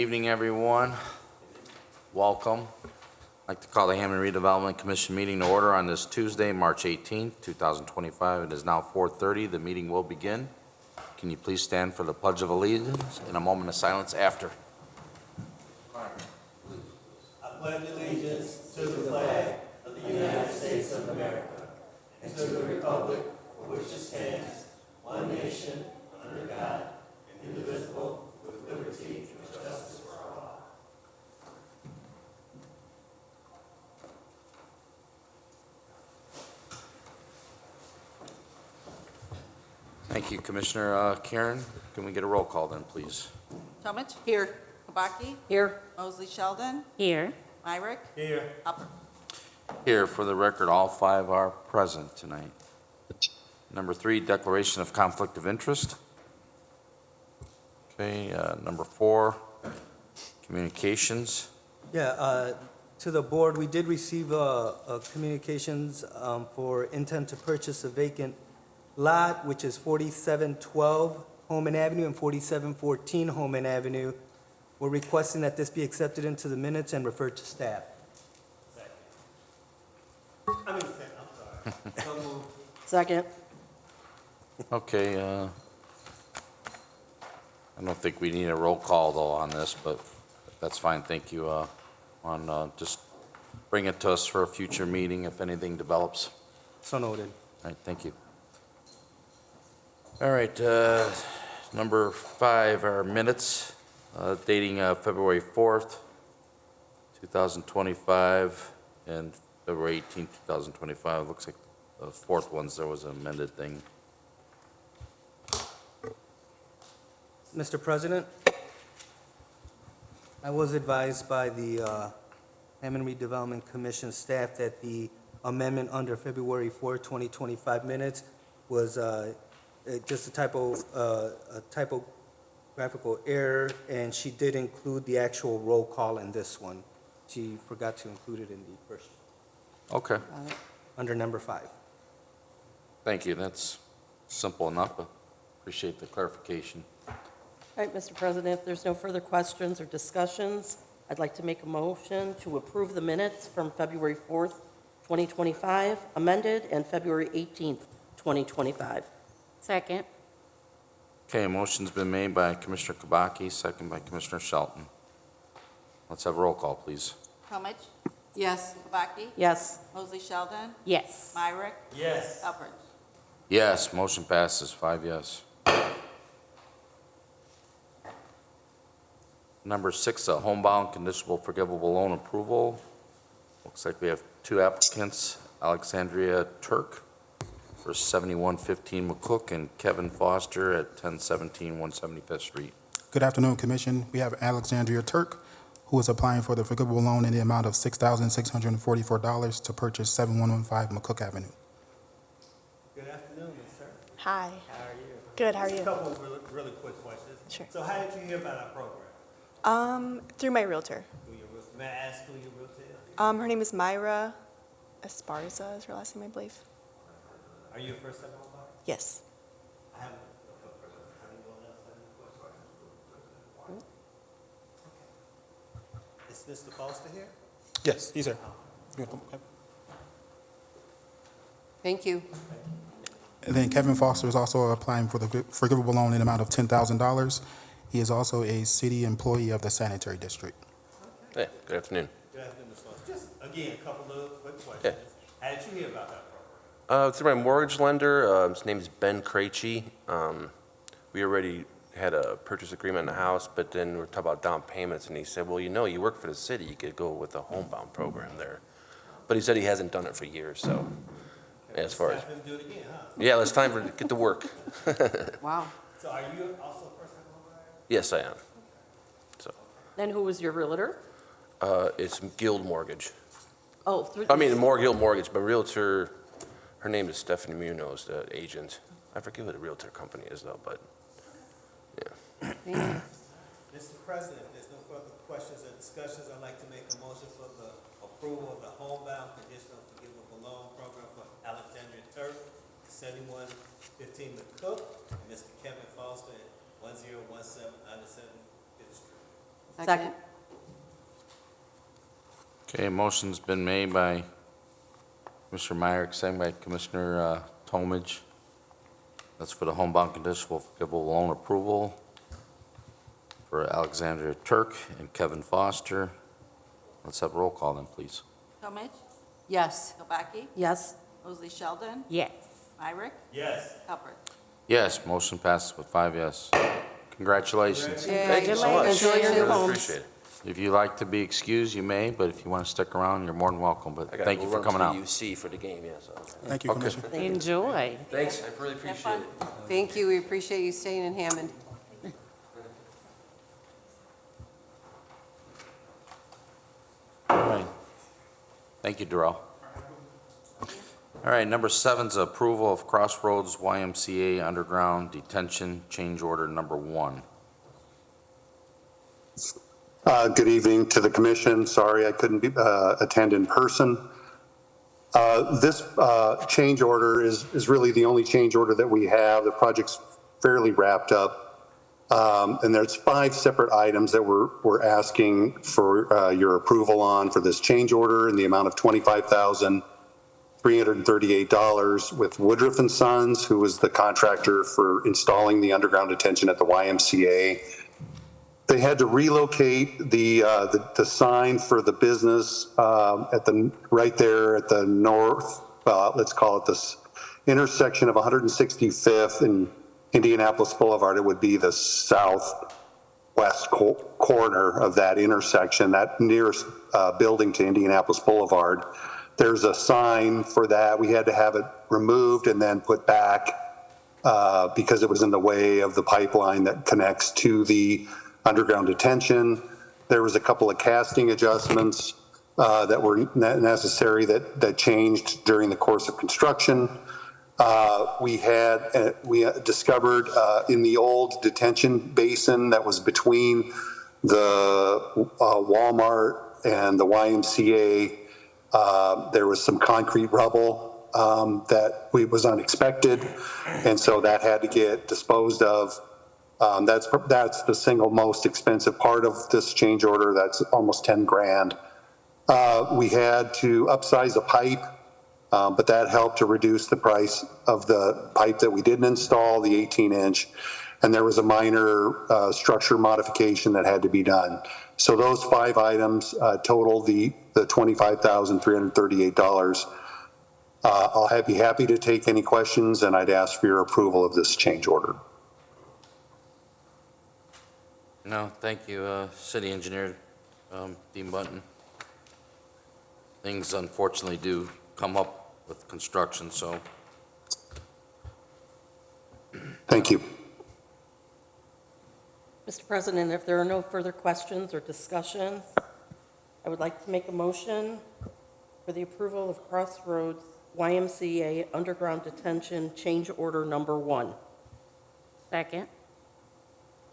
Evening, everyone. Welcome. I'd like to call the Hammond Redevelopment Commission meeting to order on this Tuesday, March 18th, 2025. It is now 4:30. The meeting will begin. Can you please stand for the Pledge of Allegiance and a moment of silence after? I pledge allegiance to the flag of the United States of America and to the republic for which it stands, one nation, under God, indivisible, with liberty and justice for all. Thank you, Commissioner Karen. Can we get a roll call then, please? Tomich? Here. Kabaki? Here. Mosley Sheldon? Here. Myrick? Here. Upper? Here, for the record, all five are present tonight. Number 3, declaration of conflict of interest. Okay, number 4, communications. Yeah, to the board, we did receive communications for intent to purchase a vacant lot, which is 4712 Holman Avenue and 4714 Holman Avenue. We're requesting that this be accepted into the minutes and referred to staff. I'm sorry. So moved. Second. Okay, I don't think we need a roll call though on this, but that's fine, thank you. Just bring it to us for a future meeting if anything develops. So noted. All right, thank you. All right, number 5 are minutes dating February 4th, 2025, and February 18th, 2025. Looks like the 4th ones, there was an amended thing. Mr. President, I was advised by the Hammond Redevelopment Commission staff that the amendment under February 4, 2025 minutes was just a typographical error, and she did include the actual roll call in this one. She forgot to include it in the first, Okay, under number 5. thank you. That's simple enough, but appreciate the clarification. All right, Mr. President, if there's no further questions or discussions, I'd like to make a motion to approve the minutes from February 4th, 2025, amended, and February 18th, 2025. Second. Okay, a motion's been made by Commissioner Kabaki, second by Commissioner Shelton. Let's have a roll call, please. Tomich? Yes. Kabaki? Yes. Mosley Sheldon? Yes. Myrick? Yes. Upper? Yes, motion passes, 5 yes. Number 6, a homebound conditional forgivable loan approval. Looks like we have 2 applicants, Alexandria Turk for 7115 McCook and Kevin Foster at 1017 175th Street. Good afternoon, Commission. We have Alexandria Turk, who is applying for the forgivable loan in the amount of $6,644 to purchase 7115 McCook Avenue. Good afternoon, sir. Hi. How are you? Good, how are Just you? a couple of really quick questions. Sure. So how did you hear about our program? Through my realtor. May I ask who your realtor is? Her name is Myra Esparza is her last name, I believe. Are you a first-time home buyer? Yes. I have anyone else have any questions? Is Mr. Foster here? Yes, he's here. Thank you. And then Kevin Foster is also applying for the forgivable loan in the amount of $10,000. He is also a city employee of the sanitary district. Hey, good afternoon. Good afternoon, Mr. Foster. Just, again, a couple of quick questions. How did you hear about that program? Through my mortgage lender, his name is Ben Krejci. We already had a purchase agreement in the house, but then we're talking about down payments, and he said, well, you work for the city, you could go with the homebound program there. But he said he hasn't done it for years, so as far as, Staff didn't do it again, huh? yeah, it's time for get to work. Wow. So are you also a first-time home buyer? Yes, I am. And who was your realtor? It's Guild Mortgage. Oh, through. Guild Mortgage, but realtor, her name is Stephanie Munoz, the agent. I forget what the realtor company is though, but, yeah. Mr. President, if there's no further questions or discussions, I'd like to make a motion for the approval of the homebound conditional forgivable loan program for Alexandria Turk, 7115 McCook, and Mr. Kevin Foster at 1017 Under 75th Street. Second. Okay, motion's been made by Commissioner Myrick, second by Commissioner Tomage. That's for the homebound conditional forgivable loan approval for Alexandria Turk and Kevin Foster. Let's have a roll call then, please. Tomich, Yes. Kubaki, Yes. Mosley Sheldon, Yes. Myrick, Yes. Hubbard. Yes, motion passes with 5 yes. Congratulations. Thank you so much. Enjoy your new Really homes. appreciate it. If you like to be excused, you may, but if you want to stick around, you're more than welcome. But I gotta thank go you for run coming to out. the UC for the game, yeah, so. Thank you, Okay. Commissioner. Enjoy. Thanks, I really appreciate fun. it. Thank you, we appreciate you staying in Hammond. All right. Thank you, Darrell. All right, number 7's approval of Crossroads YMCA Underground Detention Change Order Number 1. Good evening to the commission. Sorry I couldn't attend in person. This change order is really the only change order that we have. The project's fairly wrapped up. And there's 5 separate items that we're asking for your approval on for this change order in the amount of $25,338 with Woodruff and Sons, who was the contractor for installing the underground detention at the YMCA. They had to relocate the sign for the business right there at the north, let's call it this intersection of 165th and Indianapolis Boulevard. It would be the southwest corner of that intersection, that nearest building to Indianapolis Boulevard. There's a sign for that. We had to have it removed and then put back because it was in the way of the pipeline that connects to the underground detention. There was a couple of casting adjustments that were necessary that changed during the course of construction. We discovered in the old detention basin that was between the Walmart and the YMCA, there was some concrete rubble that was unexpected, and so that had to get disposed of. That's the single most expensive part of this change order. That's almost 10 grand. We had to upsize a pipe, but that helped to reduce the price of the pipe that we didn't install, the 18-inch, and there was a minor structure modification that had to be done. So those 5 items total the $25,338. I'll be happy to take any questions, and I'd ask for your approval of this change order. No, thank you, City Engineer Dean Bunton. Things unfortunately do come up with construction, so. Thank you. Mr. President, if there are no further questions or discussion, I would like to make a motion for the approval of Crossroads YMCA Underground Detention Change Order Number 1. Second.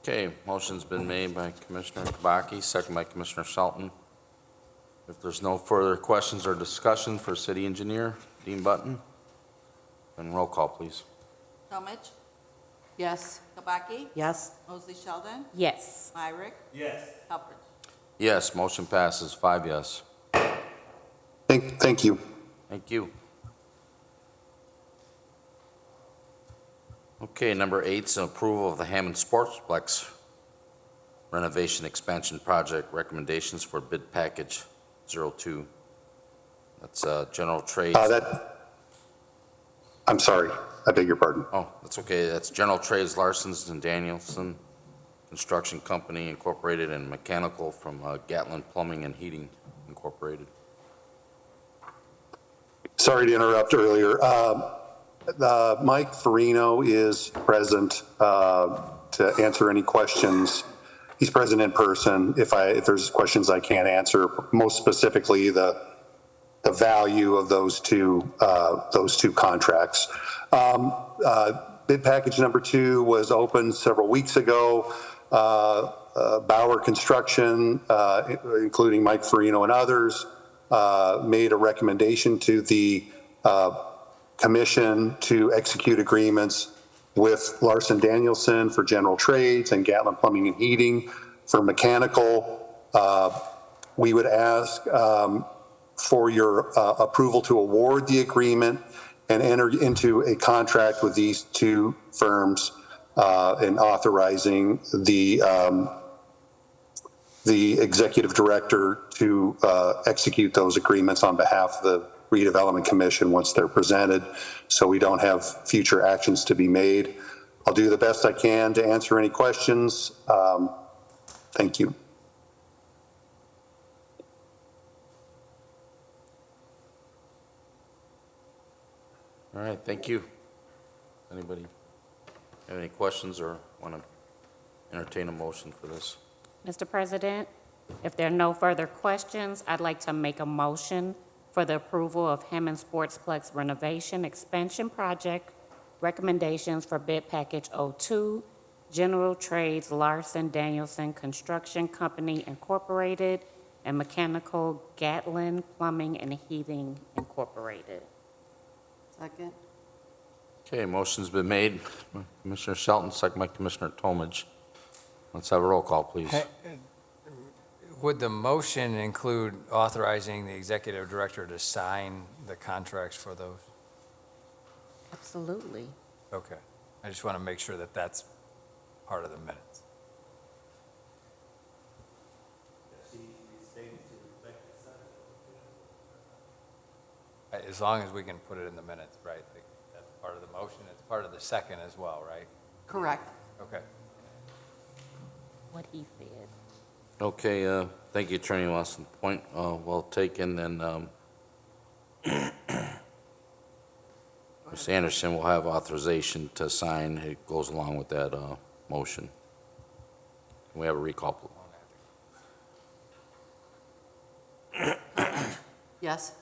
Okay, motion's been made by Commissioner Kubaki, second by Commissioner Shelton. If there's no further questions or discussion for City Engineer Dean Bunton, then roll call, please. Tomich, Yes. Kubaki, Yes? Mosley Sheldon, Yes. Myrick, Yes. Hubbard. Yes, motion passes 5 yes. Thank you. Thank you. Okay, number 8's approval of the Hammond Sportsplex renovation expansion project recommendations for bid package 02. That's general trades. I'm sorry, I beg your pardon. Oh, that's okay. That's General Trades Larson's and Danielson Construction Company Incorporated and Mechanical from Gatlin Plumbing and Heating Incorporated. Sorry to interrupt earlier. Mike Farino is present to answer any questions. He's present in person. If there's questions I can't answer, most specifically the value of those two contracts. Bid package number 2 was opened several weeks ago. Bauer Construction, including Mike Farino and others, made a recommendation to the commission to execute agreements with Larson Danielson for general trades and Gatlin Plumbing and Heating For mechanical, we would ask for your approval to award the agreement and enter into a contract with these two firms and authorizing the executive director to execute those agreements on behalf of the Redevelopment Commission once they're presented, so we don't have future actions to be made. I'll do the best I can to answer any questions. Thank you. All right, thank you. Anybody have any questions or want to entertain a motion for this? Mr. President, if there are no further questions, I'd like to make a motion for the approval of Hammond Sportsplex renovation expansion project recommendations for bid package 02, General Trades Larson Danielson Construction Company Incorporated and Mechanical Gatlin Plumbing and Heating Incorporated. Second. Okay, motion's been made by Commissioner Shelton, second by Commissioner Tomage. Let's have a roll call, please. Would the motion include authorizing the executive director to sign the contracts for those? Absolutely. Okay. I just want to make sure that that's part of the minutes. As long as we can put it in the minutes, right? That's part of the motion. It's part of the second as well, right? Correct. Okay. What he said. Okay, thank you, Attorney Watson. Point well taken, and Ms. Anderson will have authorization to sign. It goes along with that motion. Can we have a recall? Yes.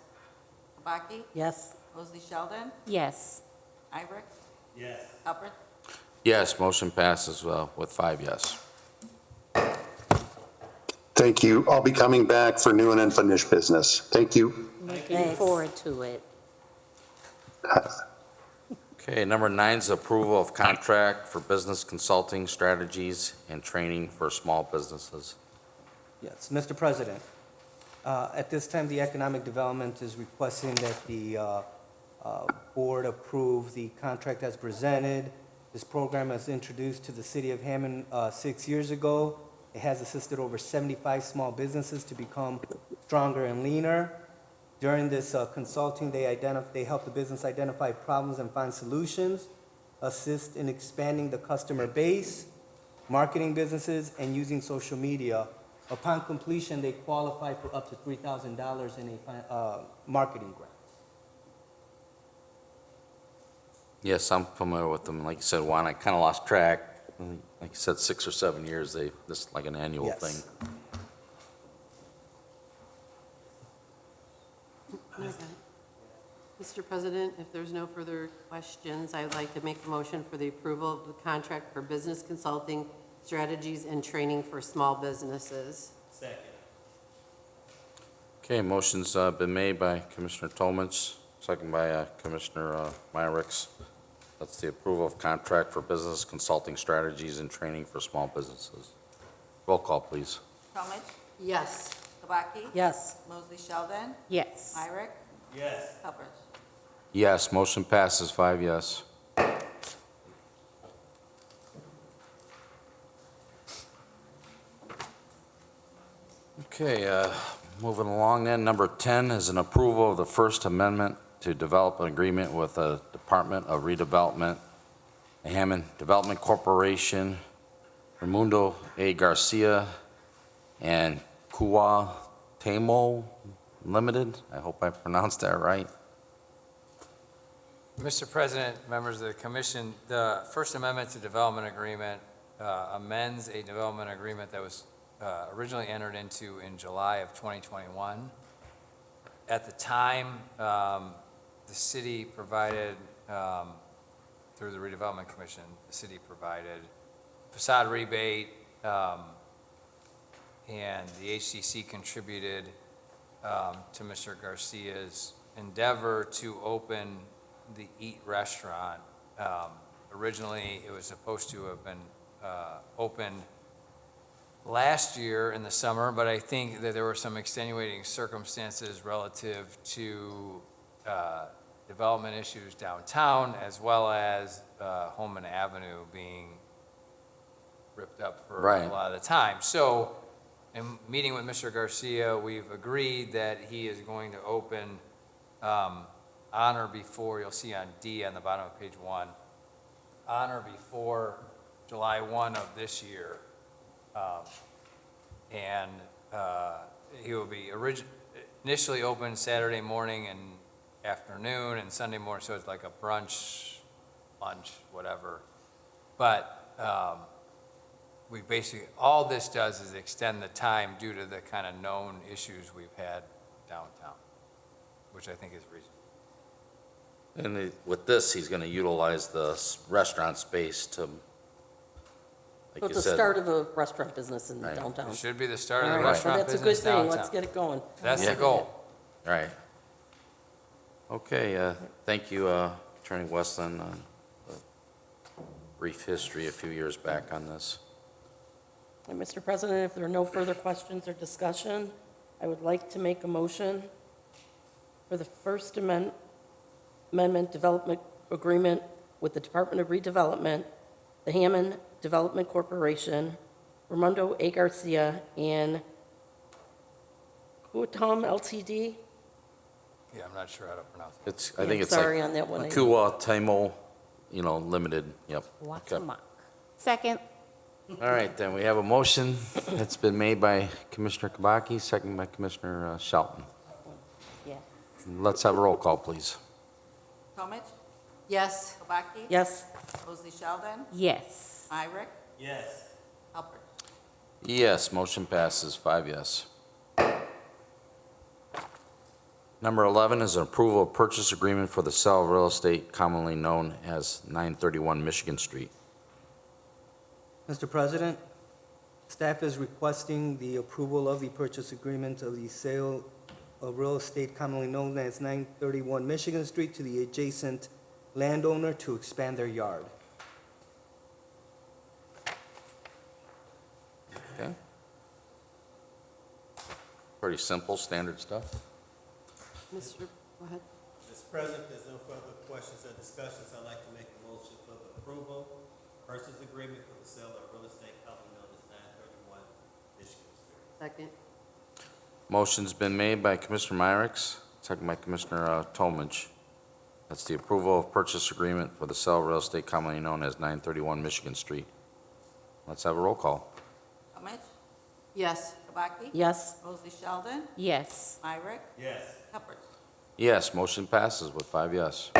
Kabaki? Yes. Mosley Sheldon? Yes. Irick? Yes. Hubbard? Yes, motion passes with 5 yes. Thank you. I'll be coming back for new and unfinished business. Thank you. Looking Thanks. forward to it. Okay, number 9 is approval of contract for business consulting strategies and training for small businesses. Yes, Mr. President, at this time, the Economic Development is requesting that the board approve the contract as presented. This program was introduced to the city of Hammond 6 years ago. It has assisted over 75 small businesses to become stronger and leaner. During this consulting, they help the business identify problems and find solutions, assist in expanding the customer base, marketing businesses, and using social media. Upon completion, they qualify for up to $3,000 in a marketing grant. Yes, I'm familiar with them. Like you said, Juan, I kind of lost track. Like you said, 6 or 7 years, this is like an annual Yes. thing. Mr. President, if there's no further questions, I would like to make a motion for the approval of the contract for business consulting strategies and training for small businesses. Second. Okay, motion's been made by Commissioner Tomich, second by Commissioner Myricks. That's the approval of contract for business consulting strategies and training for small businesses. Roll call, please. Tomich? Yes. Kabaki? Yes. Mosley Sheldon? Yes. Irick? Yes. Hubbard? Yes, motion passes 5 yes. Okay, moving along then, number 10 is an approval of the First Amendment to develop an agreement with the Department of Redevelopment, the Hammond Development Corporation, Raimundo A. Garcia, and Kuwa Tamo Limited. I hope I pronounced that right. Mr. President, members of the commission, the First Amendment to Development Agreement amends a development agreement that was originally entered into in July of 2021. At the time, the city provided, through the Redevelopment Commission, the city provided facade rebate, and the HCC contributed to Mr. Garcia's endeavor to open the Eat restaurant. Originally, it was supposed to have been opened last year in the summer, but I think that there were some extenuating circumstances relative to development issues downtown, as well as Holman Avenue being ripped up for Right. a lot of the time. So, in meeting with Mr. Garcia, we've agreed that he is going to open on or before, you'll see on D on the bottom of page 1, on or before July 1 of this year. And he will be initially open Saturday morning and afternoon and Sunday morning, so it's like a brunch, lunch, whatever. But we basically, all this does is extend the time due to the kind of known issues we've had downtown, which I think is reasonable. And with this, he's going to utilize the restaurant space to, So like you it's the said. start of a restaurant business in Right. downtown. It should be the start of All the right, restaurant so that's a good business thing. downtown. Let's get it going. That's Yeah. the goal. Right. Okay, thank you, Attorney Westland, on the brief history a few years back on this. And Mr. President, if there are no further questions or discussion, I would like to make a motion for the First Amendment Development Agreement with the Department of Redevelopment, the Hammond Development Corporation, Ramundo A. Garcia, and Kuatom Ltd. Yeah, I'm not sure how to pronounce it. It's, I think it's Sorry like on that one. Akua Taimo, Limited, yep. Okay. Watamak. Second. All right, then, we have a motion that's been made by Commissioner Kabaki, second by Commissioner Shelton. Yeah. Let's have a roll call, please. Comich? Yes. Kabaki? Yes. Mosley Sheldon? Yes. Myrick? Yes. Hubbard? Yes, motion passes, 5 yes. Number 11 is an approval of purchase agreement for the sale of real estate commonly known as 931 Michigan Street. Mr. President, staff is requesting the approval of the purchase agreement of the sale of real estate commonly known as 931 Michigan Street to the adjacent landowner to expand their yard. Okay? Pretty simple, standard stuff. Mr., go ahead. Mr. President, if there's no further questions or discussions, I'd like to make a motion for the approval, purchase agreement for the sale of real estate commonly known as 931 Michigan Street. Second. Motion's been made by Commissioner Myrick, second by Commissioner Tomich. That's the approval of purchase agreement for the sale of real estate commonly known as 931 Michigan Street. Let's have a roll call. Comich? Yes. Kabaki? Yes. Mosley Sheldon? Yes. Myrick? Yes. Hubbard? Yes, motion passes with 5 yes.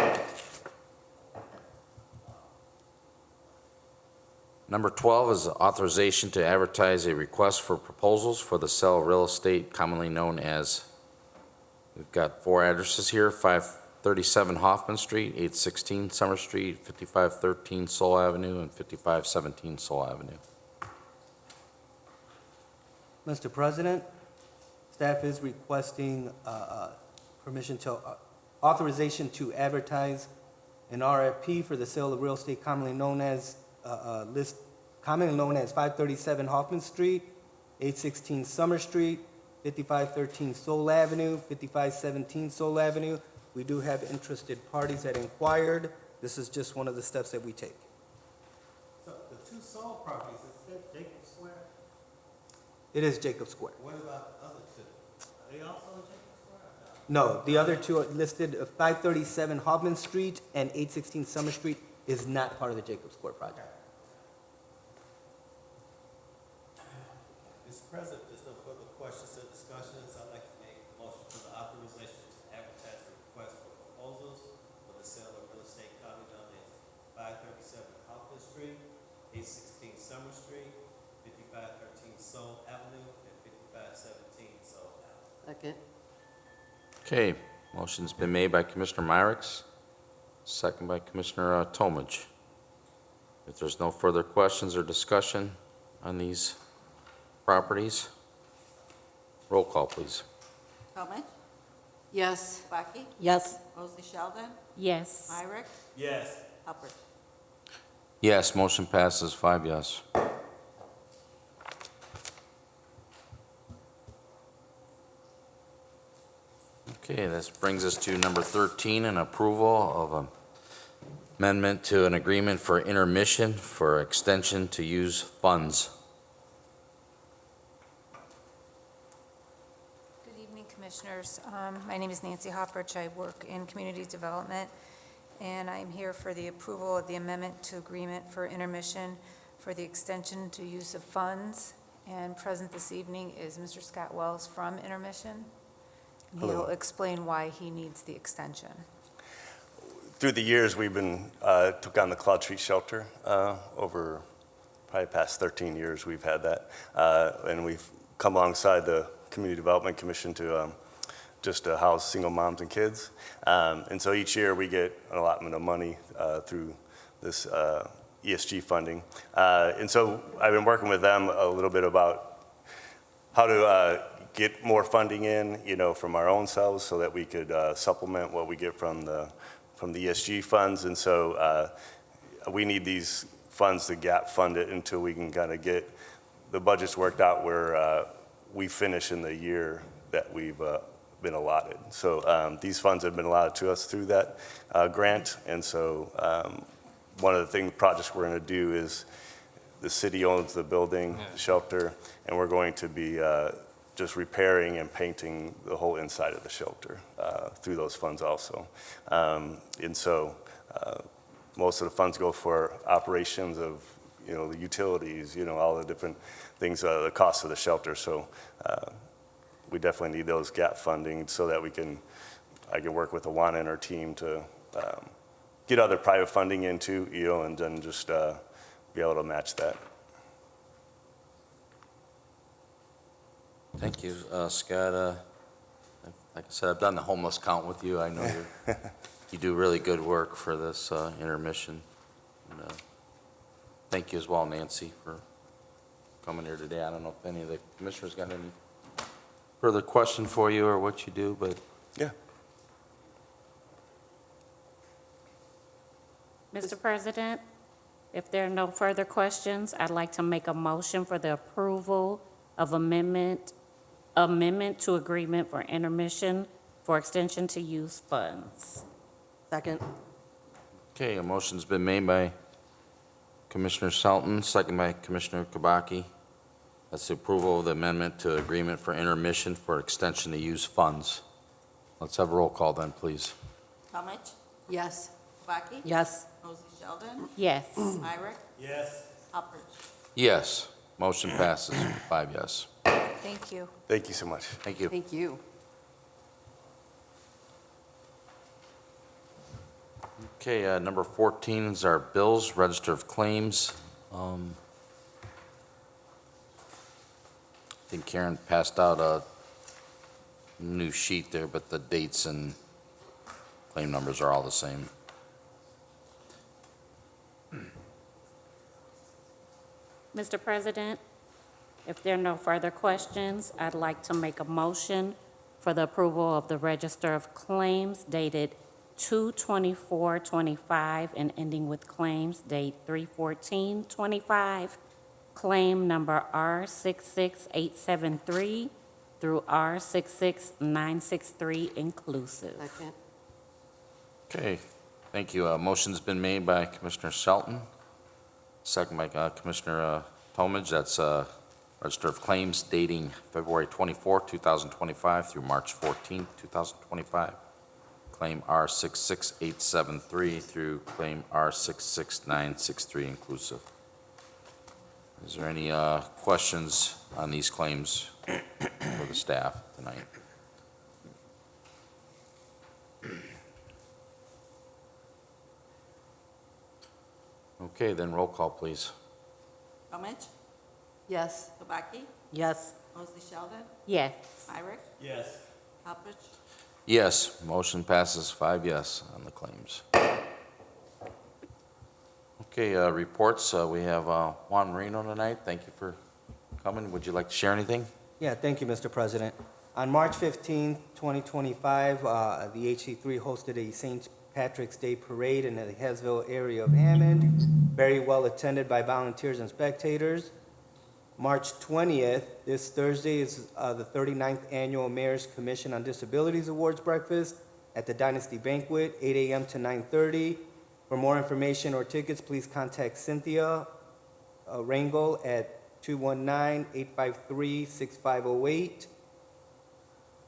Number 12 is authorization to advertise a request for proposals for the sale of real estate commonly known as, we've got 4 addresses here, 537 Hoffman Street, 816 Summer Street, 5513 Soul Avenue, and 5517 Soul Avenue. Mr. President, staff is requesting permission to, authorization to advertise an RFP for the sale of real estate commonly known as 537 Hoffman Street, 816 Summer Street, 5513 Soul Avenue, 5517 Soul Avenue. We do have interested parties that inquired. This is just one of the steps that we take. So the two sold properties, is that Jacob Square? It is Jacob Square. What about the other two? Are they also in Jacob Square or not? No, the other two are listed, 537 Hoffman Street and 816 Summer Street is not part of the Jacob Square project. Mr. President, if there's no further questions or discussions, I'd like to make a motion for the authorization to advertise a request for proposals for the sale of real estate commonly known as 537 Hoffman Street, 816 Summer Street, 5513 Soul Avenue, and 5517 Soul Avenue. Second. Okay, motion's been made by Commissioner Myrick, second by Commissioner Tomich. If there's no further questions or discussion on these properties, roll call, please. Comich? Yes. Kabaki? Yes. Mosley Sheldon? Yes. Myrick? Yes. Hubbard? Yes, motion passes 5 yes. Okay, this brings us to number 13, an approval of amendment to an agreement for intermission for extension to use funds. Good evening, Commissioners. My name is Nancy Hopperich. I work in Community Development, and I'm here for the approval of the amendment to agreement for intermission for the extension to use of funds. And present this evening is Mr. Scott Wells from Intermission. And he'll Hello. explain why he needs the extension. Through the years, we've been, took on the Cloud Street Shelter over probably past 13 years we've had that. And we've come alongside the Community Development Commission to just to house single moms and kids. And so each year we get an allotment of money through this ESG funding. And so I've been working with them a little bit about how to get more funding in, you know, from our own selves so that we could supplement what we get from the ESG funds. And so we need these funds to gap fund it until we can kind of get the budgets worked out where we finish in the year that we've been allotted. So these funds have been allotted to us through that grant. And so one of the projects we're going to do is the city owns the building, the shelter, and we're going to be just repairing and painting the whole inside of the shelter through those funds also. And so most of the funds go for operations of, you know, the utilities, you know, all the different things, the cost of the shelter. So we definitely need those gap funding so that I can work with Awana and our team to get other private funding into, you know, and then just be able to match that. Thank you, Scott. Like I said, I've done the homeless count with you. I know you do really good work for this intermission. And, thank you as well, Nancy, for coming here today. I don't know if any of the commissioners got any further question for you or what you do, but Yeah. Mr. President, if there are no further questions, I'd like to make a motion for the approval of amendment to agreement for intermission for extension to use funds. Second. okay, a motion's been made by Commissioner Shelton, second by Commissioner Kabaki. That's the approval of the amendment to agreement for intermission for extension to use funds. Let's have a roll call then, please. Talmadge. Yes. Kubaki. Yes. Mosey Sheldon. Yes. Myrick. Yes. Hopperich. Yes, motion passes, 5 yes. Thank you. Thank you so much. Thank you. Thank you. Okay, number 14 is our bills, register of claims. I think Karen passed out a new sheet there, but the dates and claim numbers are all the same. Mr. President, if there are no further questions, I'd like to make a motion for the approval of the Register of Claims dated 2/24/25 and ending with claims date 3/14/25, claim number R66873 through R66963 inclusive. Second. Okay, thank you. Motion's been made by Commissioner Shelton, second by Commissioner Talmadge. That's Register of Claims dating February 24, 2025 through March 14, 2025. Claim R66873 through claim R66963 inclusive. Is there any questions on these claims for the staff tonight? Okay, then roll call, please. Talmadge. Yes. Kubaki. Yes. Mosey Sheldon. Yes. Myrick. Yes. Hopperich. Yes, motion passes 5 yes on the claims. Okay, reports. We have Juan Marino tonight. Thank you for coming. Would you like to share anything? Yeah, thank you, Mr. President. On March 15, 2025, the HC3 hosted a St. Patrick's Day Parade in the Hesville area of Hammond, very well attended by volunteers and spectators. March 20th, this Thursday, is the 39th Annual Mayor's Commission on Disabilities Awards Breakfast at the Dynasty Banquet, 8 a.m. to 9:30. For more information or tickets, please contact Cynthia Rangel at 219-853-6508.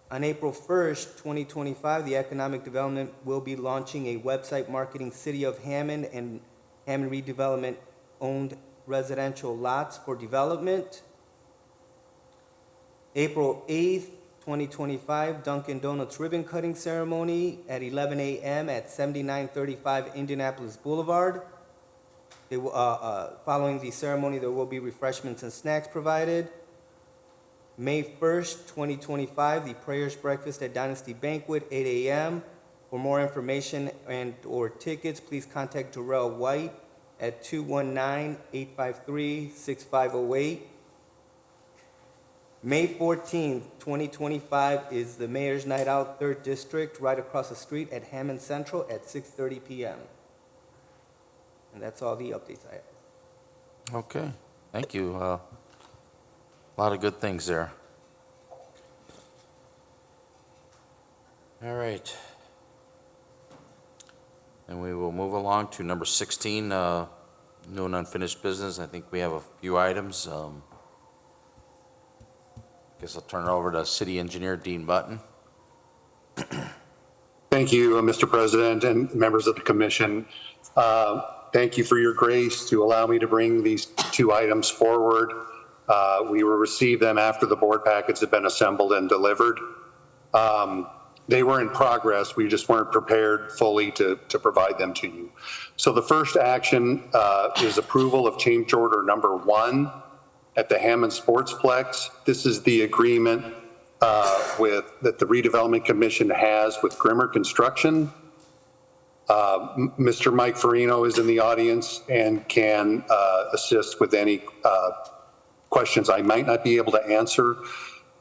On April 1st, 2025, the Economic Development will be launching a website marketing City of Hammond and Hammond Redevelopment owned residential lots for development. April 8th, 2025, Dunkin' Donuts ribbon cutting ceremony at 11 a.m. at 7935 Indianapolis Boulevard. Following the ceremony, there will be refreshments and snacks provided. May 1st, 2025, the Prayers Breakfast at Dynasty Banquet, 8 a.m. For more information and/or tickets, please contact Jarrell White at 219-853-6508. May 14th, 2025, is the Mayor's Night Out, 3rd District, right across the street at Hammond Central at 6:30 p.m. And that's all the updates I have. Okay, thank you. A lot of good things there. All right. And we will move along to number 16, new and unfinished business. I think we have a few items. Guess I'll turn it over to City Engineer Dean Button. Thank you, Mr. President and members of the commission. Thank you for your grace to allow me to bring these two items forward. We will receive them after the board packets have been assembled and delivered. They were in progress. We just weren't prepared fully to provide them to you. So the first action is approval of change order number 1 at the Hammond Sportsplex. This is the agreement that the Redevelopment Commission has with Grimmer Construction. Mr. Mike Farino is in the audience and can assist with any questions I might not be able to answer.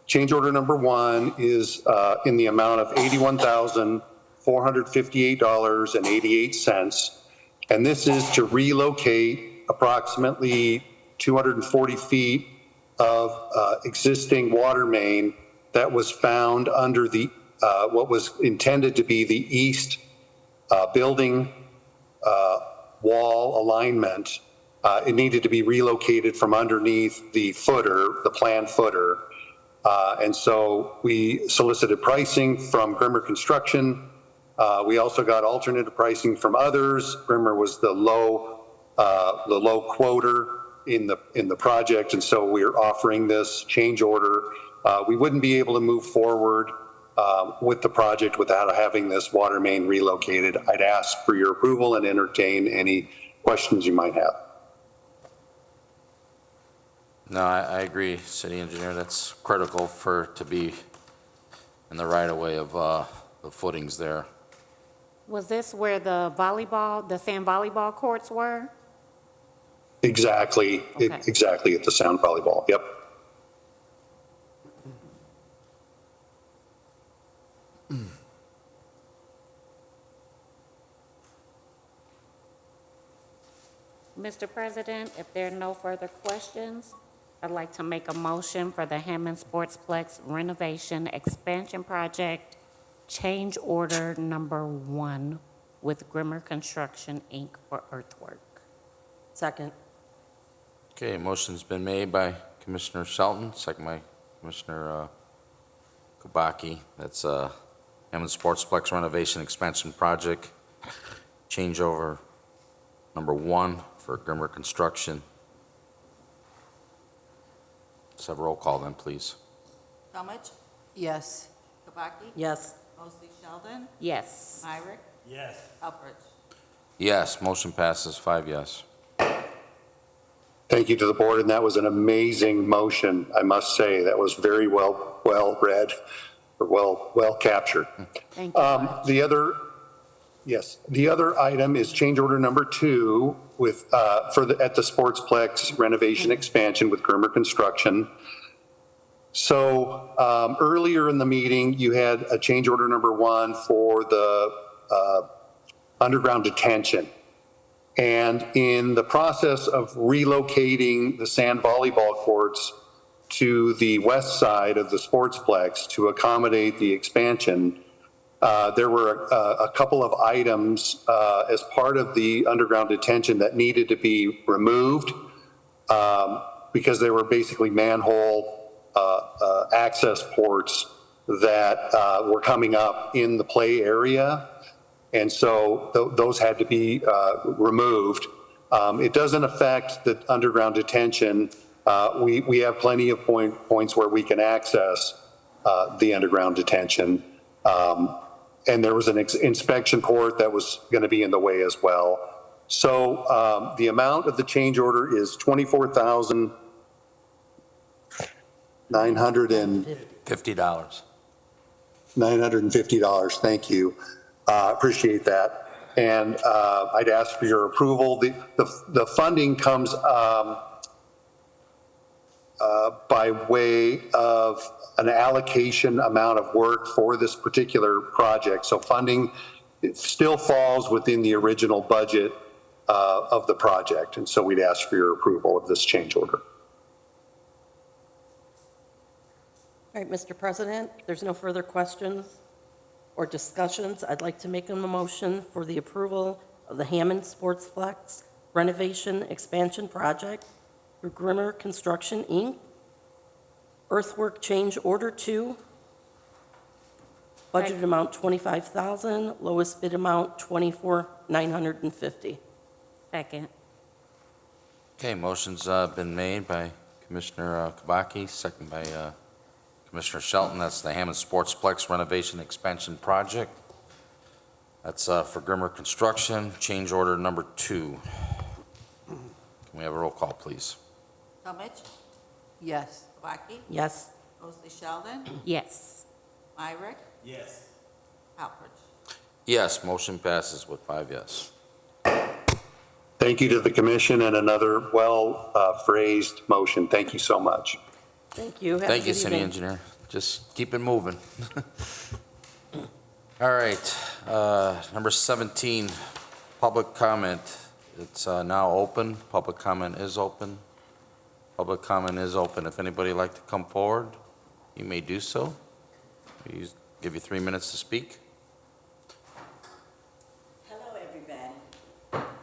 Change order number 1 is in the amount of $81,458.88. And this is to relocate approximately 240 feet of existing water main that was found under the what was intended to be the east building wall alignment. It needed to be relocated from underneath the footer, the planned footer. And so we solicited pricing from Grimmer Construction. We also got alternative pricing from others. Grimmer was the low quoter in the project, and so we're offering this change order. We wouldn't be able to move forward with the project without having this water main relocated. I'd ask for your approval and entertain any questions you might have. No, I agree, City Engineer. That's critical for it to be in the right of way of the footings there. Was this where the sand volleyball courts were? Exactly, Okay. exactly at the sound volleyball. Yep. Mr. President, if there are no further questions, I'd like to make a motion for the Hammond Sportsplex renovation expansion project, change order number 1 with Grimmer Construction, Inc. for earthwork. Second. Okay, motion's been made by Commissioner Shelton, second by Commissioner Kubaki. That's Hammond Sportsplex renovation expansion project, changeover number 1 for Grimmer Construction. Let's have a roll call then, please. Talmadge, Yes. Kubaki, Yes. Mosley Sheldon, Yes. Myrick, Yes. Helfrich. Yes, motion passes 5 yes. Thank you to the board, and that was an amazing motion, I must say. That was very well read, or well captured. Thank you. The other item is change order number 2 with at the Sportsplex renovation expansion with Grimmer Construction. So earlier in the meeting, you had a change order number 1 for the underground detention. And in the process of relocating the sand volleyball courts to the west side of the sportsplex to accommodate the expansion, there were a couple of items as part of the underground detention that needed to be removed because they were basically manhole access ports that were coming up in the play area. And so those had to be removed. It doesn't affect the underground detention. We have plenty of points where we can access the underground detention. And there was an inspection port that was going to be in the way as well. So the amount of the change order is $24,950. $950. Thank you. Appreciate that. And I'd ask for your approval. The funding comes by way of an allocation amount of work for this particular project. So funding, it still falls within the original budget of the project. And so we'd ask for your approval of this change order. All right, Mr. President, if there's no further questions or discussions, I'd like to make a motion for the approval of the Hammond Sportsplex renovation expansion project through Grimmer Construction, Inc. Earthwork change order 2. Budget amount $25,000, lowest bid amount $24,950. Second. Okay, motion's been made by Commissioner Kabaki, second by Commissioner Shelton. That's the Hammond Sportsplex renovation expansion project. That's for Grimmer Construction, change order number 2. Can we have a roll call, please? Comich, Yes. Kabaki, Yes. Mosley Sheldon, Yes. Myrick, Yes. Halpert. Yes, motion passes with 5 yes. Thank you to the commission and another well-phrased motion. Thank you so much. Thank you. Have a Thank you, good City evening. Engineer. Just keep it moving. All right, number 17, public comment. It's now open. Public comment is open. Public comment is open. If anybody would like to come forward, you may do so. We give you 3 minutes to speak. Hello, everybody.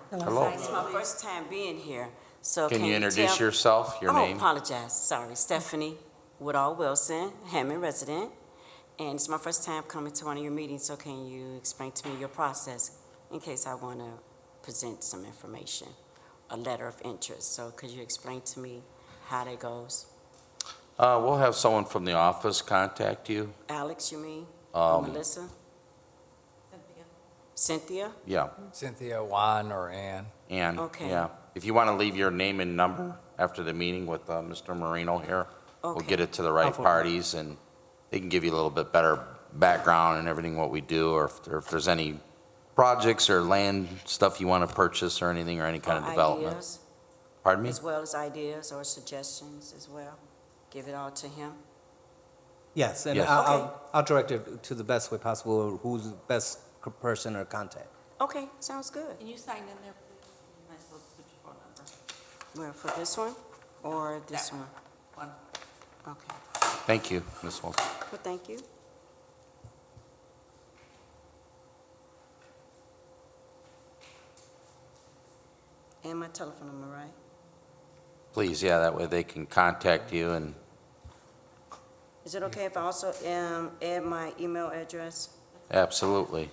Hello. It's my first time being here, so Can you introduce yourself, your name? Oh, apologize, sorry. Stephanie Woodall Wilson, Hammond resident, and it's my first time coming to one of your meetings, so can you explain to me your process in case I want to present some information, a letter of interest? So could you explain to me how that goes? We'll have someone from the office contact you. Alex, you mean? Or Um, Melissa? Cynthia. Cynthia? Yeah, Cynthia, Juan, or Ann. and, Okay. yeah. If you want to leave your name and number after the meeting with Mr. Marino here, we'll Okay. get it to the right parties, and they can give you a little bit better background and everything what we do, or if there's any projects or land stuff you want to purchase or anything, or any kind of Or development. ideas, Pardon me? as well as ideas or suggestions as well? Give it all to him? Yes, and Yes. I'll direct it to the best way possible, or who's the best person or contact. Okay, sounds good. Can you sign in there, please? You might as well put your phone number. Well, for this one or this That one? one. Okay, Thank you, Ms. Wilson. well, thank you. And my telephone number, right? Please, yeah, that way they can contact you, and Is it okay if I also add my email address? absolutely.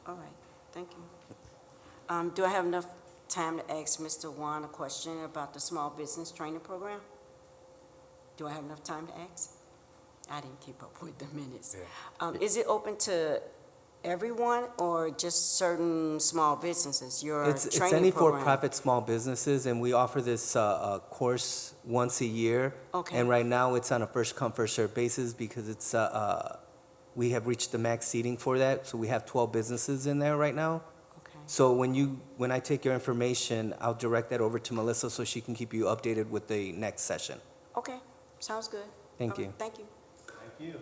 All right, thank you. Do I have enough time to ask Mr. Juan a question about the small business training program? Do I have enough time to ask? I didn't keep up with the minutes. Is it open to everyone or just certain small businesses, your It's training any program? for-profit small businesses, and we offer this course once a year. Okay. And right now, it's on a first-come, first-served basis because it's, we have reached the max seating for that, so we have 12 businesses in there right now. Okay. So when I take your information, I'll direct that over to Melissa so she can keep you updated with the next session. Okay, sounds good. Thank All right, you. Thank you. Thank you.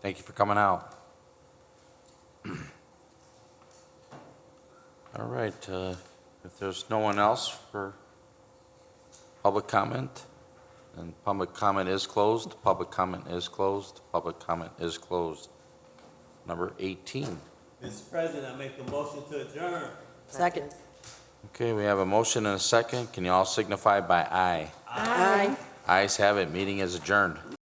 Thank you for coming out. All right, if there's no one else for public comment, then public comment is closed, public comment is closed, public comment is closed. Number 18. Mr. President, I make a motion to adjourn. Second. Okay, we have a motion and a second. Can you all signify by aye? Aye. Ayes have it, meeting is adjourned.